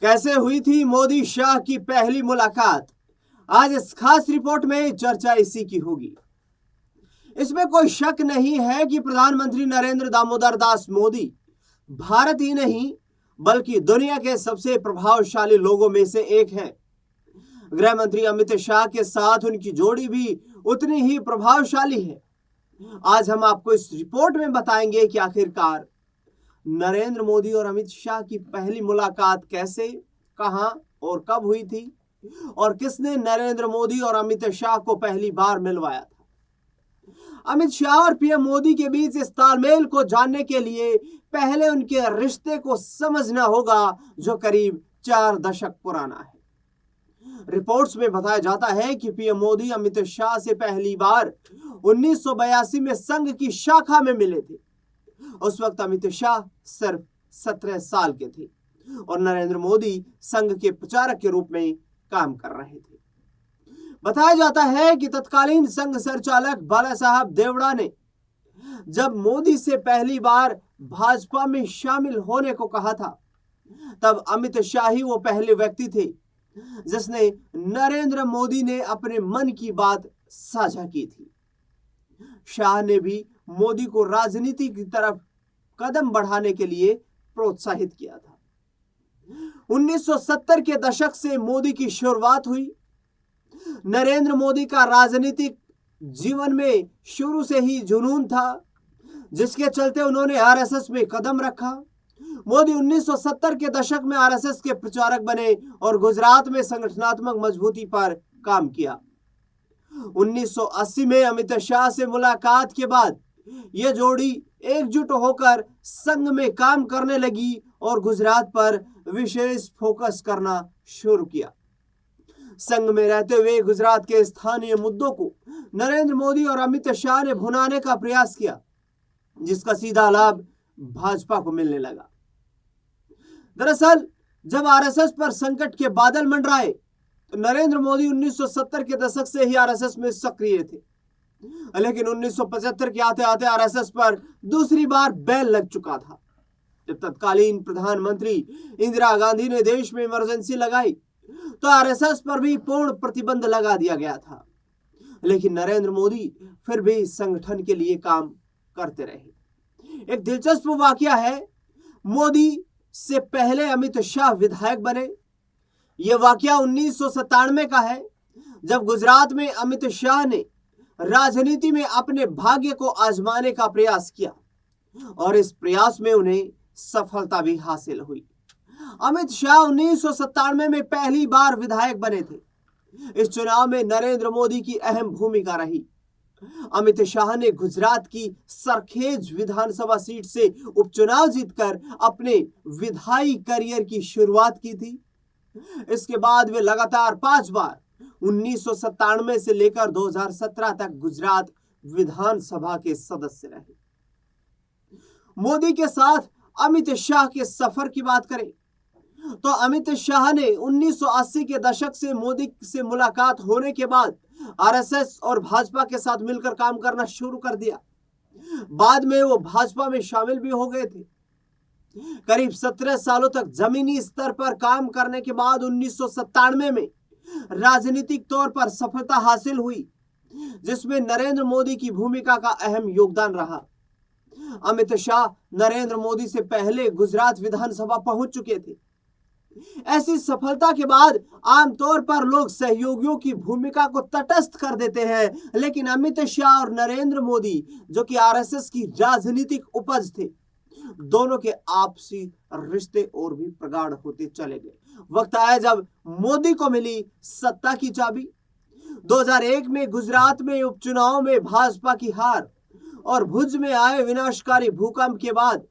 कैसे हुई थी मोदी शाह की पहली मुलाकात? आज इस खास रिपोर्ट में चर्चा इसी की होगी। इसमें कोई शक नहीं है कि प्रधानमंत्री नरेंद्र दामोदर दास मोदी भारत ही नहीं बल्कि दुनिया के सबसे प्रभावशाली लोगों में से एक हैं। गृह मंत्री अमित शाह के साथ उनकी जोड़ी भी उतनी ही प्रभावशाली है। आज हम आपको इस रिपोर्ट में बताएंगे कि आखिरकार नरेंद्र मोदी और अमित शाह की पहली मुलाकात कैसे, कहां और कब हुई थी और किसने नरेंद्र मोदी और अमित शाह को पहली बार मिलवाया था। अमित शाह और पीएम मोदी के बीच इस तालमेल को जानने के लिए पहले उनके रिश्ते को समझना होगा जो करीब 4 दशक पुराना है। रिपोर्ट्स में बताया जाता है कि पीएम मोदी अमित शाह से पहली बार 1982 में संघ की शाखा में मिले थे। उस वक्त अमित शाह सिर्फ 17 साल के थे और नरेंद्र मोदी संघ के प्रचारक के रूप में काम कर रहे थे। बताया जाता है कि तत्कालीन संघ संचालक बाला साहब देवड़ा ने जब मोदी से पहली बार भाजपा में शामिल होने को कहा था, तब अमित शाह ही वो पहले व्यक्ति थे जिसने नरेंद्र मोदी ने अपने मन की बात साझा की थी। शाह ने भी मोदी को राजनीति की तरफ कदम बढ़ाने के लिए प्रोत्साहित किया था। 1970 के दशक से मोदी की शुरुआत हुई। नरेंद्र मोदी का राजनीतिक जीवन में शुरू से ही जुनून था, जिसके चलते उन्होंने आरएसएस में कदम रखा। मोदी 1970 के दशक में आरएसएस के प्रचारक बने और गुजरात में संगठनात्मक मजबूती पर काम किया। 1980 में अमित शाह से मुलाकात के बाद यह जोड़ी एकजुट होकर संघ में काम करने लगी और गुजरात पर विशेष फोकस करना शुरू किया। संघ में रहते हुए गुजरात के स्थानीय मुद्दों को नरेंद्र मोदी और अमित शाह ने भुनाने का प्रयास किया, जिसका सीधा लाभ भाजपा को मिलने लगा। दरअसल जब आरएसएस पर संकट के बादल मंडराए तो नरेंद्र मोदी 1970 के दशक से ही आरएसएस में सक्रिय थे, लेकिन 1975 के आते आते आरएसएस पर दूसरी बार बैन लग चुका था। जब तत्कालीन प्रधानमंत्री इंदिरा गांधी ने देश में इमरजेंसी लगाई तो आरएसएस पर भी पूर्ण प्रतिबंध लगा दिया गया था, लेकिन नरेंद्र मोदी फिर भी संगठन के लिए काम करते रहे। एक दिलचस्प वाकया है, मोदी से पहले अमित शाह विधायक बने। यह वाकया 1997 का है, जब गुजरात में अमित शाह ने राजनीति में अपने भाग्य को आजमाने का प्रयास किया और इस प्रयास में उन्हें सफलता भी हासिल हुई। अमित शाह 1997 में पहली बार विधायक बने थे। इस चुनाव में नरेंद्र मोदी की अहम भूमिका रही। अमित शाह ने गुजरात की सरखेज विधानसभा सीट से उपचुनाव जीतकर अपने विधायी करियर की शुरुआत की थी। इसके बाद वे लगातार 5 बार 1997 से लेकर 2017 तक गुजरात विधानसभा के सदस्य रहे। मोदी के साथ अमित शाह के सफर की बात करें तो अमित शाह ने 1980 के दशक से मोदी से मुलाकात होने के बाद आरएसएस और भाजपा के साथ मिलकर काम करना शुरू कर दिया। बाद में वो भाजपा में शामिल भी हो गए थे। करीब 17 सालों तक जमीनी स्तर पर काम करने के बाद 1997 में राजनीतिक तौर पर सफलता हासिल हुई, जिसमें नरेंद्र मोदी की भूमिका का अहम योगदान रहा। अमित शाह नरेंद्र मोदी से पहले गुजरात विधानसभा पहुंच चुके थे। ऐसी सफलता के बाद आमतौर पर लोग सहयोगियों की भूमिका को तटस्थ कर देते हैं, लेकिन अमित शाह और नरेंद्र मोदी, जो कि आरएसएस की राजनीतिक उपज थे, दोनों के आपसी रिश्ते और भी प्रगाढ़ होते चले गए। वक्त आया जब मोदी को मिली सत्ता की चाबी। 2001 में गुजरात में उपचुनाव में भाजपा की हार और भुज में आए विनाशकारी भूकंप के बाद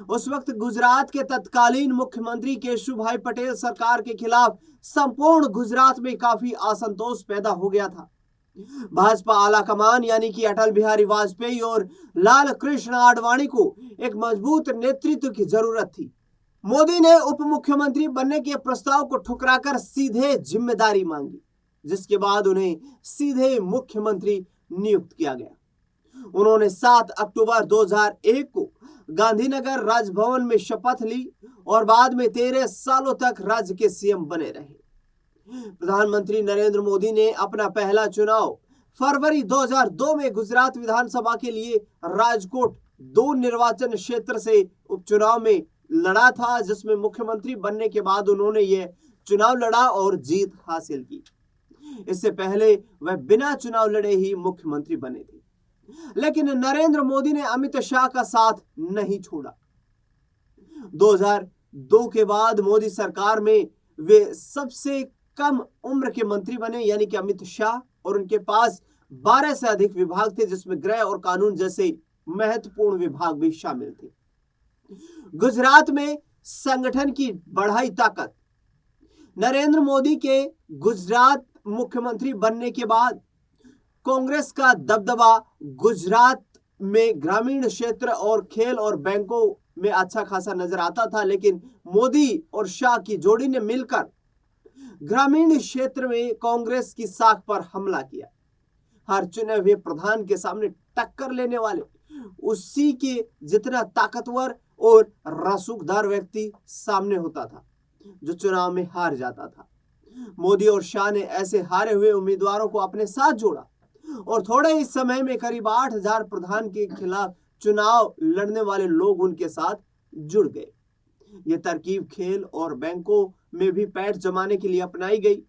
उस वक्त गुजरात के तत्कालीन मुख्यमंत्री केशुभाई पटेल सरकार के खिलाफ संपूर्ण गुजरात में काफी असंतोष पैदा हो गया था। भाजपा आला कमान यानी कि अटल बिहारी वाजपेयी और लाल कृष्ण आडवाणी को एक मजबूत नेतृत्व की जरूरत थी। मोदी ने उप मुख्यमंत्री बनने के प्रस्ताव को ठुकराकर सीधे जिम्मेदारी मांगी, जिसके बाद उन्हें सीधे मुख्यमंत्री नियुक्त किया गया। उन्होंने 7 अक्टूबर 2001 को गांधीनगर राजभवन में शपथ ली और बाद में 13 सालों तक राज्य के सीएम बने रहे। प्रधानमंत्री नरेंद्र मोदी ने अपना पहला चुनाव फरवरी 2002 में गुजरात विधानसभा के लिए राजकोट 2 निर्वाचन क्षेत्र से उपचुनाव में लड़ा था, जिसमें मुख्यमंत्री बनने के बाद उन्होंने यह चुनाव लड़ा और जीत हासिल की। इससे पहले वह बिना चुनाव लड़े ही मुख्यमंत्री बने थे, लेकिन नरेंद्र मोदी ने अमित शाह का साथ नहीं छोड़ा। 2002 के बाद मोदी सरकार में वे सबसे कम उम्र के मंत्री बने, यानी कि अमित शाह, और उनके पास 12 से अधिक विभाग थे, जिसमें गृह और कानून जैसे महत्वपूर्ण विभाग भी शामिल थे। गुजरात में संगठन की बढ़ाई ताकत। नरेंद्र मोदी के गुजरात मुख्यमंत्री बनने के बाद कांग्रेस का दबदबा गुजरात में ग्रामीण क्षेत्र और खेल और बैंकों में अच्छा खासा नजर आता था, लेकिन मोदी और शाह की जोड़ी ने मिलकर ग्रामीण क्षेत्र में कांग्रेस की साख पर हमला किया। हर चुने हुए प्रधान के सामने टक्कर लेने वाले उसी के जितना ताकतवर और रसूखदार व्यक्ति सामने होता था, जो चुनाव में हार जाता था। मोदी और शाह ने ऐसे हारे हुए उम्मीदवारों को अपने साथ जोड़ा और थोड़े ही समय में करीब 8000 प्रधान के खिलाफ चुनाव लड़ने वाले लोग उनके साथ जुड़ गए। ये तरकीब खेल और बैंकों में भी पैठ जमाने के लिए अपनाई गई।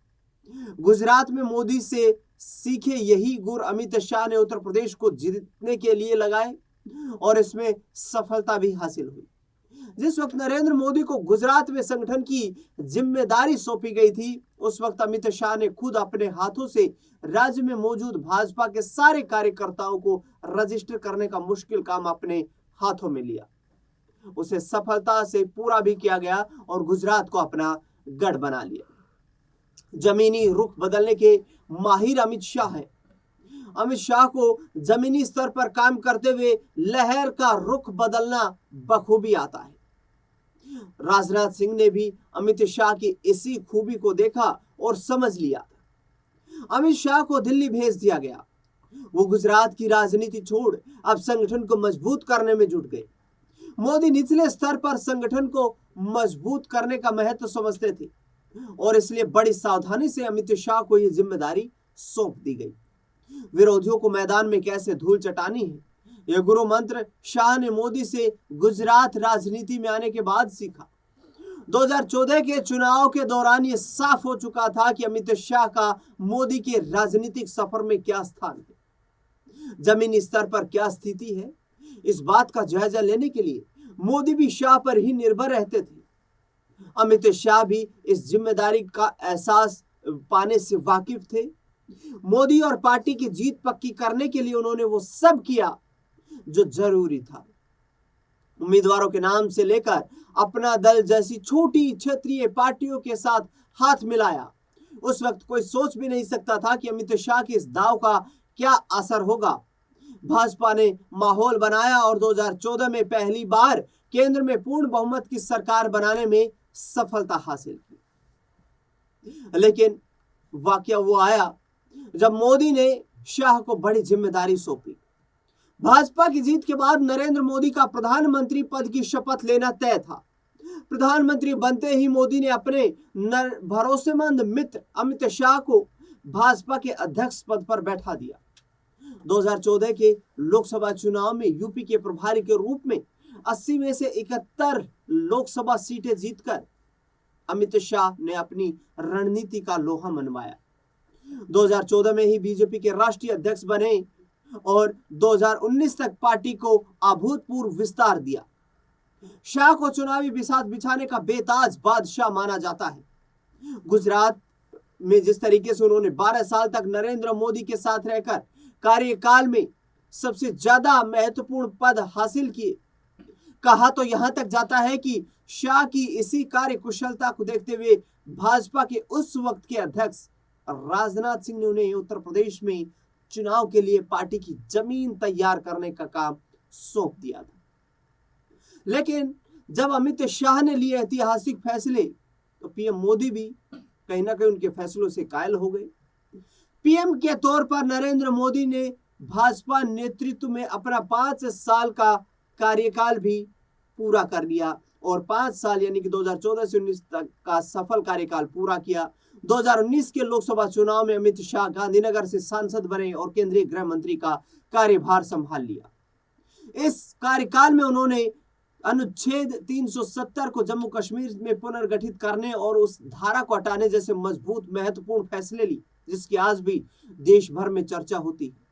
गुजरात में मोदी से सीखे यही गुर अमित शाह ने उत्तर प्रदेश को जीतने के लिए लगाए और इसमें सफलता भी हासिल हुई। जिस वक्त नरेंद्र मोदी को गुजरात में संगठन की जिम्मेदारी सौंपी गई थी, उस वक्त अमित शाह ने खुद अपने हाथों से राज्य में मौजूद भाजपा के सारे कार्यकर्ताओं को रजिस्टर करने का मुश्किल काम अपने हाथों में लिया। उसे सफलता से पूरा भी किया गया और गुजरात को अपना गढ़ बना लिया। जमीनी रुख बदलने के माहिर अमित शाह हैं। अमित शाह को जमीनी स्तर पर काम करते हुए लहर का रुख बदलना बखूबी आता है। राजनाथ सिंह ने भी अमित शाह की इसी खूबी को देखा और समझ लिया था। अमित शाह को दिल्ली भेज दिया गया। वो गुजरात की राजनीति छोड़ अब संगठन को मजबूत करने में जुट गए। मोदी निचले स्तर पर संगठन को मजबूत करने का महत्व समझते थे और इसलिए बड़ी सावधानी से अमित शाह को यह जिम्मेदारी सौंप दी गई। विरोधियों को मैदान में कैसे धूल चटानी है, यह गुरु मंत्र शाह ने मोदी से गुजरात राजनीति में आने के बाद सीखा। 2014 के चुनाव के दौरान यह साफ हो चुका था कि अमित शाह का मोदी के राजनीतिक सफर में क्या स्थान है, जमीनी स्तर पर क्या स्थिति है। इस बात का जायजा लेने के लिए मोदी भी शाह पर ही निर्भर रहते थे। अमित शाह भी इस जिम्मेदारी का एहसास पाने से वाकिफ थे। मोदी और पार्टी की जीत पक्की करने के लिए उन्होंने वो सब किया जो जरूरी था। उम्मीदवारों के नाम से लेकर अपना दल जैसी छोटी क्षेत्रीय पार्टियों के साथ हाथ मिलाया। उस वक्त कोई सोच भी नहीं सकता था कि अमित शाह के इस दांव का क्या असर होगा। भाजपा ने माहौल बनाया और 2014 में पहली बार केंद्र में पूर्ण बहुमत की सरकार बनाने में सफलता हासिल की। लेकिन वाकया वो आया जब मोदी ने शाह को बड़ी जिम्मेदारी सौंपी। भाजपा की जीत के बाद नरेंद्र मोदी का प्रधानमंत्री पद की शपथ लेना तय था। प्रधानमंत्री बनते ही मोदी ने अपने भरोसेमंद मित्र अमित शाह को भाजपा के अध्यक्ष पद पर बैठा दिया। 2014 के लोकसभा चुनाव में यूपी के प्रभारी के रूप में 80 में से 71 लोकसभा सीटें जीतकर अमित शाह ने अपनी रणनीति का लोहा मनवाया। 2014 में ही बीजेपी के राष्ट्रीय अध्यक्ष बने और 2019 तक पार्टी को अभूतपूर्व विस्तार दिया। शाह को चुनावी बिसात बिछाने का बेताज बादशाह माना जाता है। गुजरात में जिस तरीके से उन्होंने 12 साल तक नरेंद्र मोदी के साथ रहकर कार्यकाल में सबसे ज्यादा महत्वपूर्ण पद हासिल किए, कहा तो यहां तक जाता है कि शाह की इसी कार्य कुशलता को देखते हुए भाजपा के उस वक्त के अध्यक्ष राजनाथ सिंह ने उन्हें उत्तर प्रदेश में चुनाव के लिए पार्टी की जमीन तैयार करने का काम सौंप दिया था। लेकिन जब अमित शाह ने लिए ऐतिहासिक फैसले तो पीएम मोदी भी कहीं ना कहीं उनके फैसलों से कायल हो गए। पीएम के तौर पर नरेंद्र मोदी ने भाजपा नेतृत्व में अपना 5 साल का कार्यकाल भी पूरा कर लिया और 5 साल यानी कि 2014 से 19 तक का सफल कार्यकाल पूरा किया। 2019 के लोकसभा चुनाव में अमित शाह गांधीनगर से सांसद बने और केंद्रीय गृह मंत्री का कार्यभार संभाल लिया। इस कार्यकाल में उन्होंने अनुच्छेद 370 को जम्मू कश्मीर में पुनर्गठित करने और उस धारा को हटाने जैसे मजबूत महत्वपूर्ण फैसले ली, जिसकी आज भी देश भर में चर्चा होती है।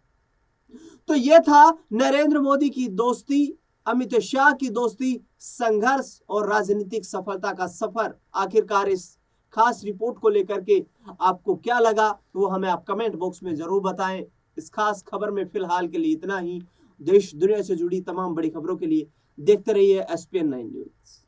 तो यह था नरेंद्र मोदी की दोस्ती, अमित शाह की दोस्ती, संघर्ष और राजनीतिक सफलता का सफर। आखिरकार इस खास रिपोर्ट को लेकर के आपको क्या लगा वो हमें आप कमेंट बॉक्स में जरूर बताएं। इस खास खबर में फिलहाल के लिए इतना ही। देश दुनिया से जुड़ी तमाम बड़ी खबरों के लिए देखते रहिए SPN 9 न्यूज।